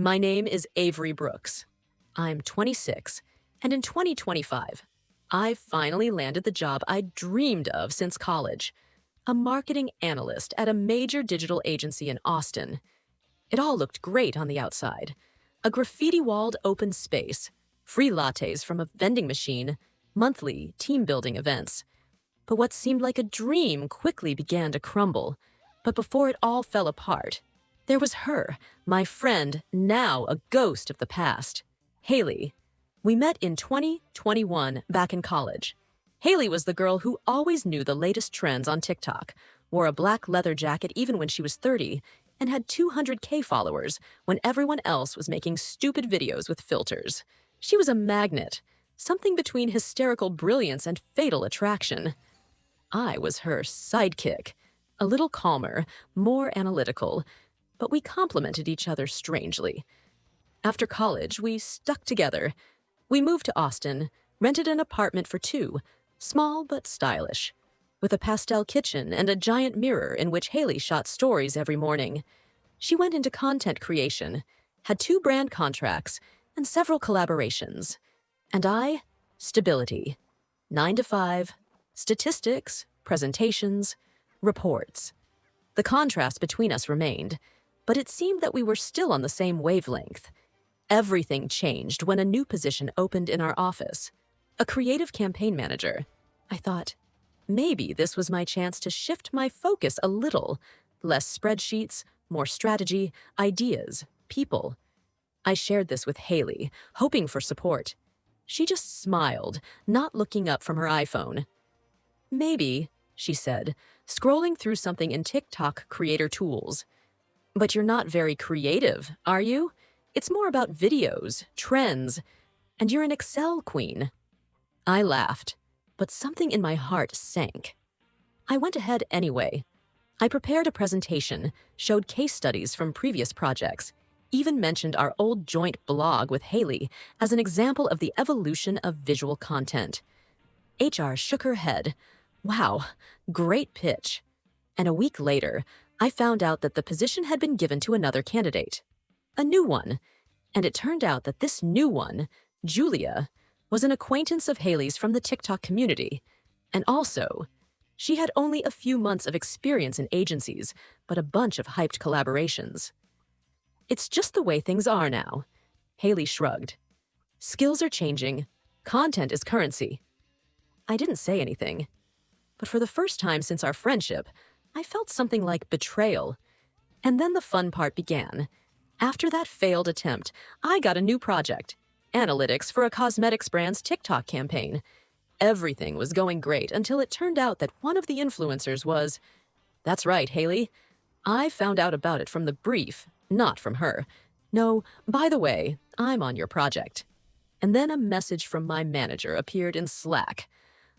My name is Avery Brooks. I'm 26, and in 2025, I finally landed the job I'd dreamed of since college, a marketing analyst at a major digital agency in Austin. It all looked great on the outside. A graffiti-walled open space, free lattes from a vending machine, monthly team-building events. But what seemed like a dream quickly began to crumble. But before it all fell apart, there was her, my friend, now a ghost of the past, Haley. We met in 2021 back in college. Haley was the girl who always knew the latest trends on TikTok, wore a black leather jacket even when she was 30, and had 200K followers when everyone else was making stupid videos with filters. She was a magnet, something between hysterical brilliance and fatal attraction. I was her sidekick, a little calmer, more analytical, but we complemented each other strangely. After college, we stuck together. We moved to Austin, rented an apartment for two, small but stylish, with a pastel kitchen and a giant mirror in which Haley shot stories every morning. She went into content creation, had 2 brand contracts, and several collaborations. And I, stability. 9 to 5, statistics, presentations, reports. The contrast between us remained, but it seemed that we were still on the same wavelength. Everything changed when a new position opened in our office. A creative campaign manager. I thought, maybe this was my chance to shift my focus a little. Less spreadsheets, more strategy, ideas, people. I shared this with Haley, hoping for support. She just smiled, not looking up from her iPhone. Maybe, she said, scrolling through something in TikTok creator tools. But you're not very creative, are you? It's more about videos, trends, and you're an Excel queen. I laughed, but something in my heart sank. I went ahead anyway. I prepared a presentation, showed case studies from previous projects, even mentioned our old joint blog with Haley as an example of the evolution of visual content. HR shook her head. Wow, great pitch. And a week later, I found out that the position had been given to another candidate. A new one. And it turned out that this new one, Julia, was an acquaintance of Haley's from the TikTok community. And also, she had only a few months of experience in agencies, but a bunch of hyped collaborations. It's just the way things are now. Haley shrugged. Skills are changing. Content is currency. I didn't say anything. But for the first time since our friendship, I felt something like betrayal. And then the fun part began. After that failed attempt, I got a new project. Analytics for a cosmetics brand's TikTok campaign. Everything was going great until it turned out that one of the influencers was... That's right, Haley. I found out about it from the brief, not from her. No, by the way, I'm on your project. And then a message from my manager appeared in Slack.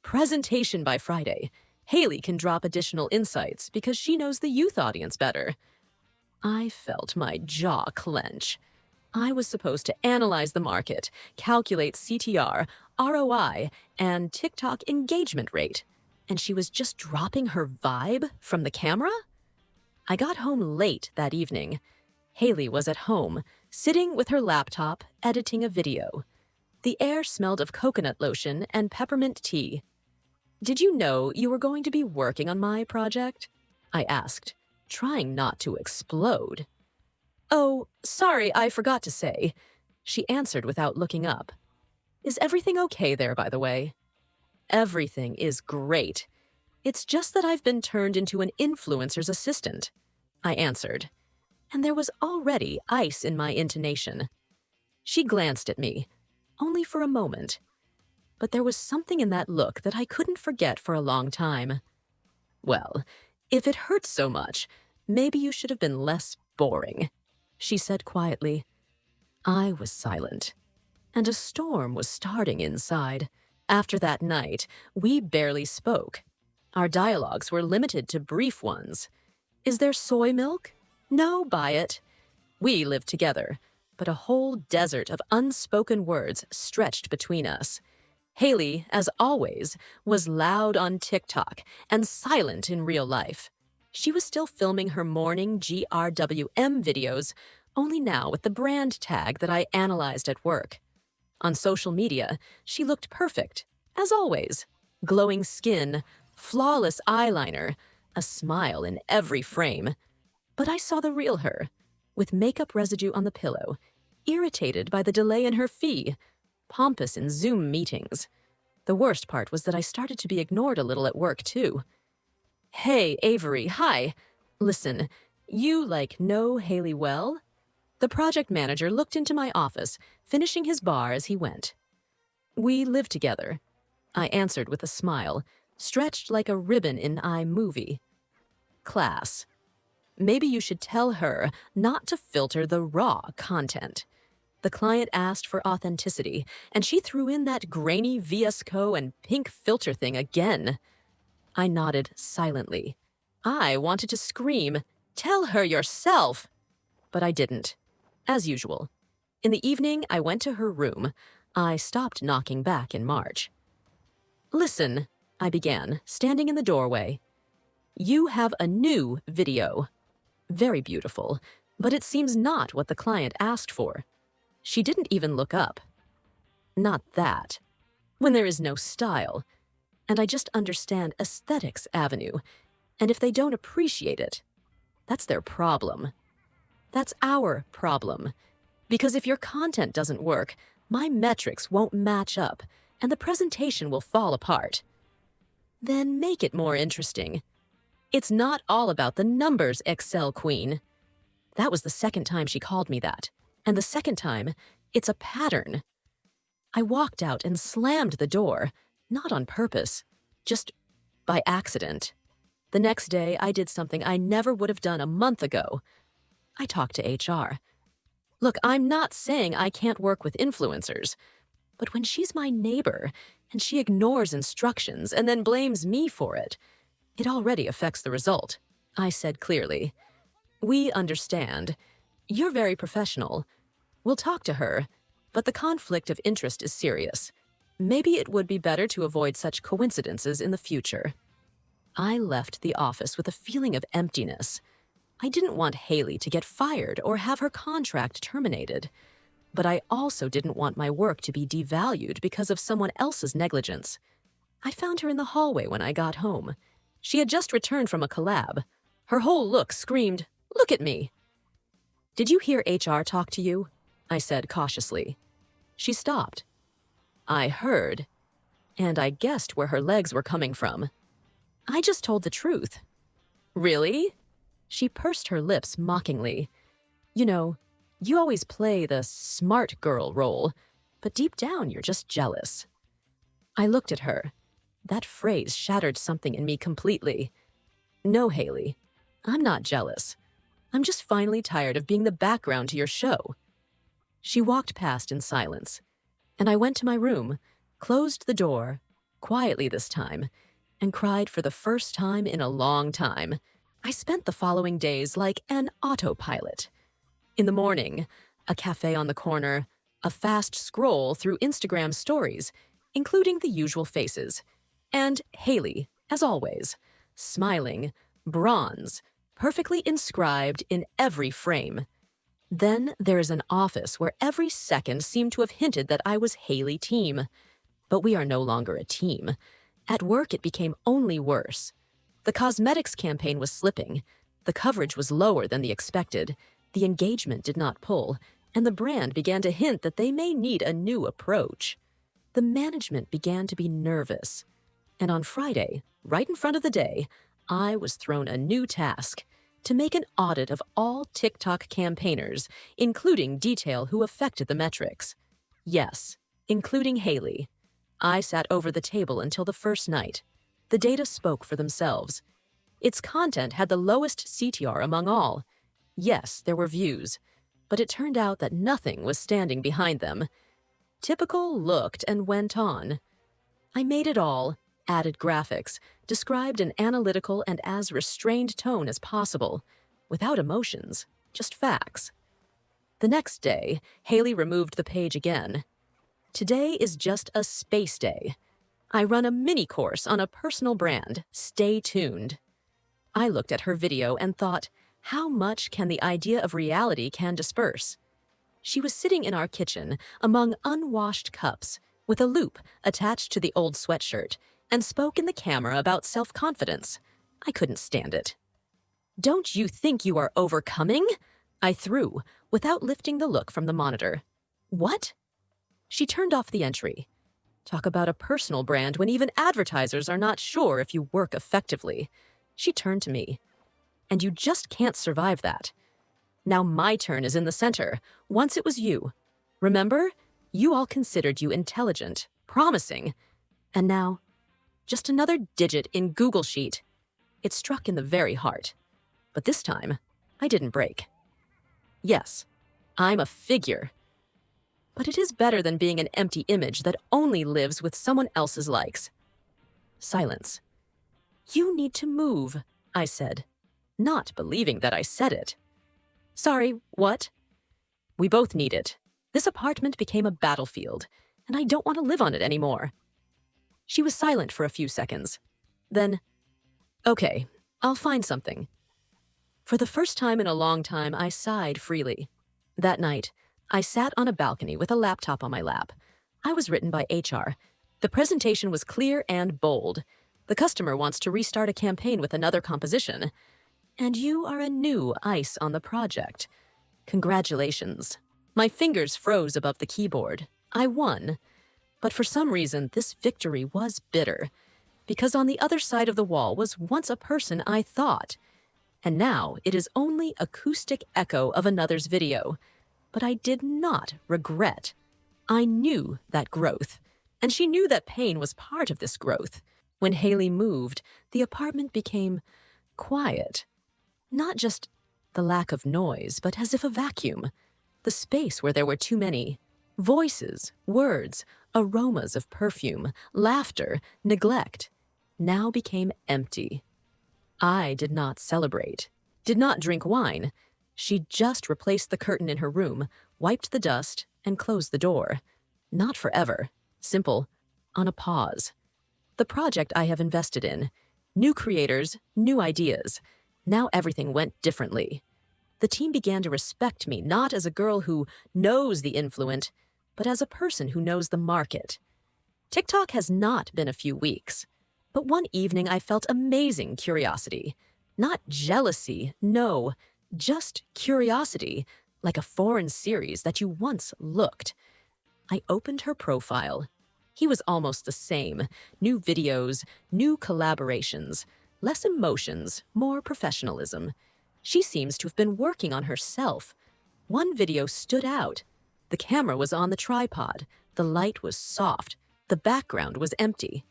Presentation by Friday. Haley can drop additional insights because she knows the youth audience better. I felt my jaw clench. I was supposed to analyze the market, calculate CTR, ROI, and TikTok engagement rate. And she was just dropping her vibe from the camera? I got home late that evening. Haley was at home, sitting with her laptop, editing a video. The air smelled of coconut lotion and peppermint tea. Did you know you were going to be working on my project? I asked, trying not to explode. Oh, sorry, I forgot to say, she answered without looking up. Is everything okay there, by the way? Everything is great. It's just that I've been turned into an influencer's assistant, I answered, and there was already ice in my intonation. She glanced at me, only for a moment, but there was something in that look that I couldn't forget for a long time. Well, if it hurts so much, maybe you should have been less boring, she said quietly. I was silent, and a storm was starting inside. After that night, we barely spoke. Our dialogues were limited to brief ones. Is there soy milk? No, buy it. We lived together, but a whole desert of unspoken words stretched between us. Haley, as always, was loud on TikTok and silent in real life. She was still filming her morning GRWM videos, only now with the brand tag that I analyzed at work. On social media, she looked perfect, as always. Glowing skin, flawless eyeliner, a smile in every frame. But I saw the real her, with makeup residue on the pillow, irritated by the delay in her fee, pompous in Zoom meetings. The worst part was that I started to be ignored a little at work, too. "Hey, Avery, hi. Listen, you, know Haley well?" The project manager looked into my office, finishing his bar as he went. "We live together," I answered with a smile, stretched like a ribbon in iMovie. "Class. Maybe you should tell her not to filter the raw content." The client asked for authenticity, and she threw in that grainy VS Code and pink filter thing again. I nodded silently. I wanted to scream, "Tell her yourself!" But I didn't. As usual. In the evening, I went to her room. I stopped knocking back in March. "Listen," I began, standing in the doorway. "You have a new video. Very beautiful, but it seems not what the client asked for." She didn't even look up. "Not that. When there is no style. And I just understand aesthetics avenue. And if they don't appreciate it, that's their problem. That's our problem. Because if your content doesn't work, my metrics won't match up, and the presentation will fall apart. Then make it more interesting. It's not all about the numbers, Excel queen." That was the second time she called me that. And the second time, it's a pattern. I walked out and slammed the door, not on purpose, just by accident. The next day, I did something I never would have done a month ago. I talked to HR. Look, I'm not saying I can't work with influencers, but when she's my neighbor and she ignores instructions and then blames me for it, it already affects the result. I said clearly, "We understand. You're very professional. We'll talk to her, but the conflict of interest is serious. Maybe it would be better to avoid such coincidences in the future." I left the office with a feeling of emptiness. I didn't want Haley to get fired or have her contract terminated, but I also didn't want my work to be devalued because of someone else's negligence. I found her in the hallway when I got home. She had just returned from a collab. Her whole look screamed, "Look at me." "Did you hear HR talk to you?" I said cautiously. She stopped. I heard, and I guessed where her legs were coming from. I just told the truth. "Really?" She pursed her lips mockingly. "You know, you always play the smart girl role, but deep down you're just jealous." I looked at her. That phrase shattered something in me completely. "No, Haley, I'm not jealous. I'm just finally tired of being the background to your show." She walked past in silence, and I went to my room, closed the door, quietly this time, and cried for the first time in a long time. I spent the following days like an autopilot. In the morning, a cafe on the corner, a fast scroll through Instagram stories, including the usual faces, and Haley, as always, smiling, bronze, perfectly inscribed in every frame. Then there is an office where every second seemed to have hinted that I was Haley team. But we are no longer a team. At work, it became only worse. The cosmetics campaign was slipping. The coverage was lower than the expected. The engagement did not pull, and the brand began to hint that they may need a new approach. The management began to be nervous. And on Friday, right in front of the day, I was thrown a new task: to make an audit of all TikTok campaigners, including detail who affected the metrics. Yes, including Haley. I sat over the table until the first night. The data spoke for themselves. Its content had the lowest CTR among all. Yes, there were views, but it turned out that nothing was standing behind them. Typical looked and went on. I made it all, added graphics, described an analytical and as restrained tone as possible, without emotions, just facts. The next day, Haley removed the page again. Today is just a space day. I run a mini course on a personal brand. Stay tuned. I looked at her video and thought, How much can the idea of reality can disperse? She was sitting in our kitchen among unwashed cups with a loop attached to the old sweatshirt and spoke in the camera about self-confidence. I couldn't stand it. "Don't you think you are overcoming?" I threw, without lifting the look from the monitor. "What?" She turned off the entry. Talk about a personal brand when even advertisers are not sure if you work effectively. She turned to me. "And you just can't survive that. Now my turn is in the center. Once it was you. Remember? You all considered you intelligent, promising. And now, just another digit in Google Sheet." It struck in the very heart. But this time, I didn't break. Yes, I'm a figure. But it is better than being an empty image that only lives with someone else's likes. Silence. "You need to move," I said, not believing that I said it. "Sorry, what?" "We both need it. This apartment became a battlefield, and I don't want to live on it anymore." She was silent for a few seconds. Then, "Okay, I'll find something." For the first time in a long time, I sighed freely. That night, I sat on a balcony with a laptop on my lap. I was written by HR. The presentation was clear and bold. The customer wants to restart a campaign with another composition. And you are a new ice on the project. Congratulations. My fingers froze above the keyboard. I won. But for some reason, this victory was bitter. Because on the other side of the wall was once a person I thought. And now it is only acoustic echo of another's video. But I did not regret. I knew that growth. And she knew that pain was part of this growth. When Haley moved, the apartment became quiet. Not just the lack of noise, but as if a vacuum. The space where there were too many. Voices, words, aromas of perfume, laughter, neglect, now became empty. I did not celebrate, did not drink wine. She just replaced the curtain in her room, wiped the dust, and closed the door. Not forever. Simple. On a pause. The project I have invested in. New creators, new ideas. Now everything went differently. The team began to respect me not as a girl who knows the influent, but as a person who knows the market. TikTok has not been a few weeks. But one evening I felt amazing curiosity. Not jealousy, no, just curiosity, like a foreign series that you once looked. I opened her profile. He was almost the same. New videos, new collaborations, less emotions, more professionalism. She seems to have been working on herself. One video stood out. The camera was on the tripod. The light was soft. The background was empty.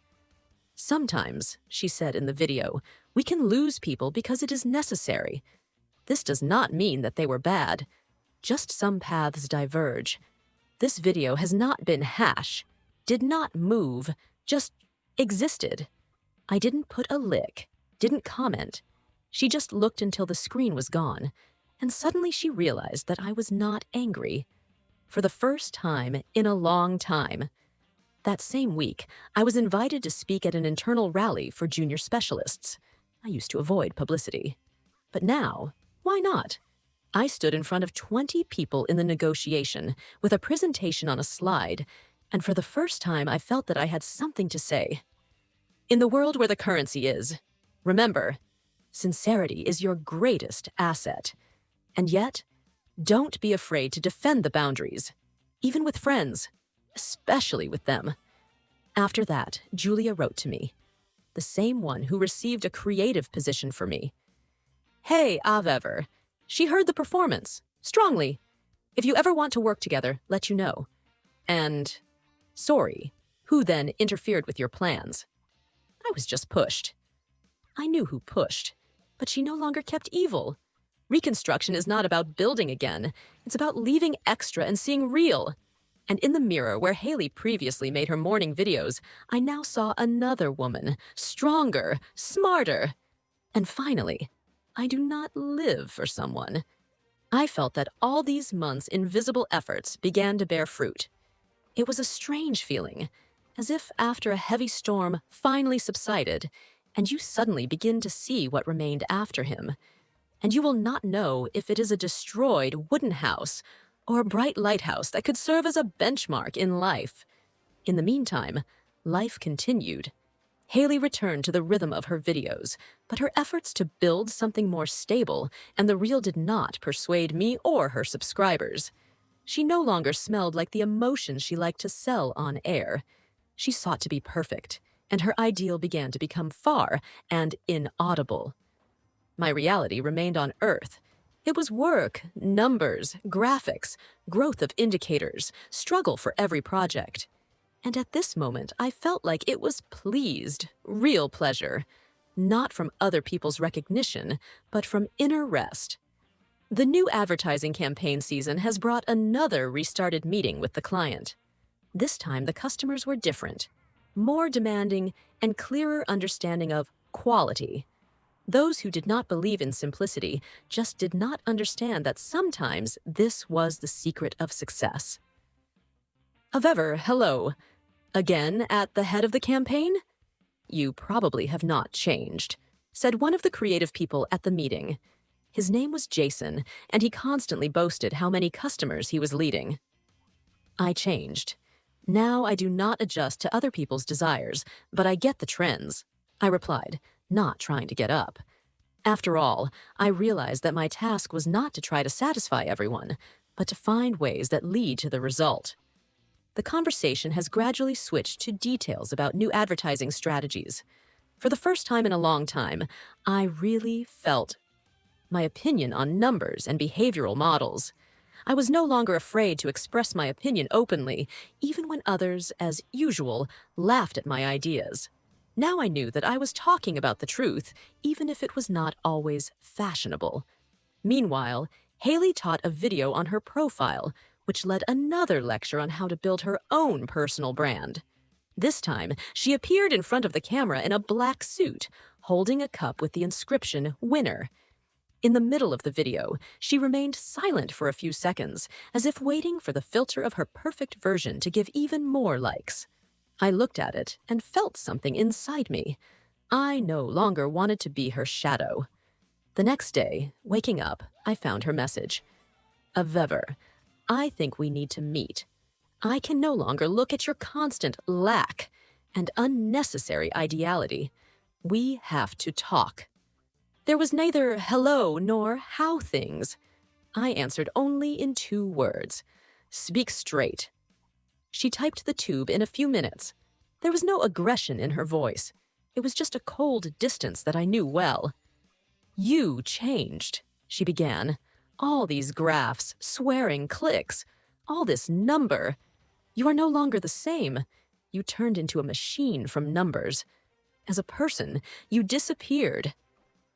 "Sometimes," she said in the video, "we can lose people because it is necessary. This does not mean that they were bad. Just some paths diverge. This video has not been hash, did not move, just existed. I didn't put a lick, didn't comment. She just looked until the screen was gone, and suddenly she realized that I was not angry. For the first time in a long time. That same week, I was invited to speak at an internal rally for junior specialists. I used to avoid publicity. But now, why not? I stood in front of 20 people in the negotiation with a presentation on a slide, and for the first time I felt that I had something to say. In the world where the currency is, remember, sincerity is your greatest asset. And yet, don't be afraid to defend the boundaries, even with friends, especially with them. After that, Julia wrote to me, the same one who received a creative position for me. "Hey, Avever, she heard the performance, strongly. If you ever want to work together, let you know. And, sorry, who then interfered with your plans?" I was just pushed. I knew who pushed, but she no longer kept evil. Reconstruction is not about building again. It's about leaving extra and seeing real. And in the mirror where Haley previously made her morning videos, I now saw another woman, stronger, smarter. And finally, I do not live for someone. I felt that all these months' invisible efforts began to bear fruit. It was a strange feeling, as if after a heavy storm finally subsided, and you suddenly begin to see what remained after him. and you will not know if it is a destroyed wooden house or a bright lighthouse that could serve as a benchmark in life. In the meantime, life continued. Haley returned to the rhythm of her videos, but her efforts to build something more stable and the real did not persuade me or her subscribers. She no longer smelled like the emotions she liked to sell on air. She sought to be perfect, and her ideal began to become far and inaudible. My reality remained on Earth. It was work, numbers, graphics, growth of indicators, struggle for every project. And at this moment, I felt like it was pleased, real pleasure, not from other people's recognition, but from inner rest. The new advertising campaign season has brought another restarted meeting with the client. This time, the customers were different, more demanding, and clearer understanding of quality. Those who did not believe in simplicity just did not understand that sometimes this was the secret of success. However, hello. Again at the head of the campaign? You probably have not changed, said one of the creative people at the meeting. His name was Jason, and he constantly boasted how many customers he was leading. I changed. Now I do not adjust to other people's desires, but I get the trends, I replied, not trying to get up. After all, I realized that my task was not to try to satisfy everyone, but to find ways that lead to the result. The conversation has gradually switched to details about new advertising strategies. For the first time in a long time, I really felt my opinion on numbers and behavioral models. I was no longer afraid to express my opinion openly, even when others, as usual, laughed at my ideas. Now I knew that I was talking about the truth, even if it was not always fashionable. Meanwhile, Haley taught a video on her profile, which led another lecture on how to build her own personal brand. This time, she appeared in front of the camera in a black suit, holding a cup with the inscription "Winner." In the middle of the video, she remained silent for a few seconds, as if waiting for the filter of her perfect version to give even more likes. I looked at it and felt something inside me. I no longer wanted to be her shadow. The next day, waking up, I found her message. Avever, I think we need to meet. I can no longer look at your constant lack and unnecessary ideality. We have to talk. There was neither hello nor how things. I answered only in 2 words. Speak straight. She typed the tube in a few minutes. There was no aggression in her voice. It was just a cold distance that I knew well. You changed, she began. All these graphs, swearing clicks, all this number. You are no longer the same. You turned into a machine from numbers. As a person, you disappeared.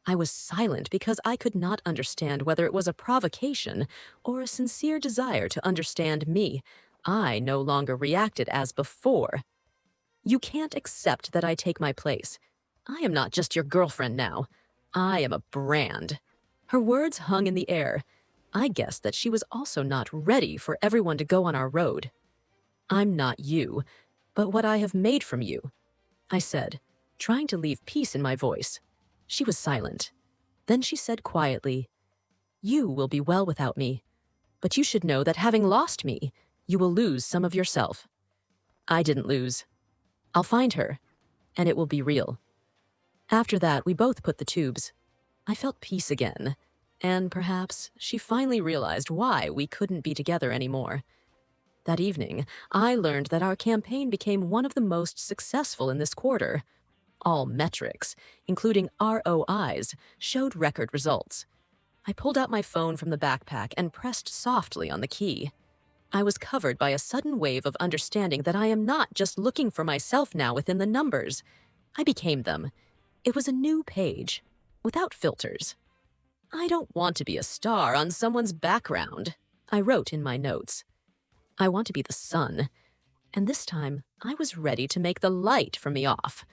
I was silent because I could not understand whether it was a provocation or a sincere desire to understand me. I no longer reacted as before. You can't accept that I take my place. I am not just your girlfriend now. I am a brand. Her words hung in the air. I guessed that she was also not ready for everyone to go on our road. I'm not you, but what I have made from you, I said, trying to leave peace in my voice. She was silent. Then she said quietly, You will be well without me, but you should know that having lost me, you will lose some of yourself. I didn't lose. I'll find her, and it will be real. After that, we both put the tubes. I felt peace again, and perhaps she finally realized why we couldn't be together anymore. That evening, I learned that our campaign became one of the most successful in this quarter. All metrics, including ROIs, showed record results. I pulled out my phone from the backpack and pressed softly on the key. I was covered by a sudden wave of understanding that I am not just looking for myself now within the numbers. I became them. It was a new page, without filters. I don't want to be a star on someone's background, I wrote in my notes. I want to be the sun. And this time, I was ready to make the light for me off.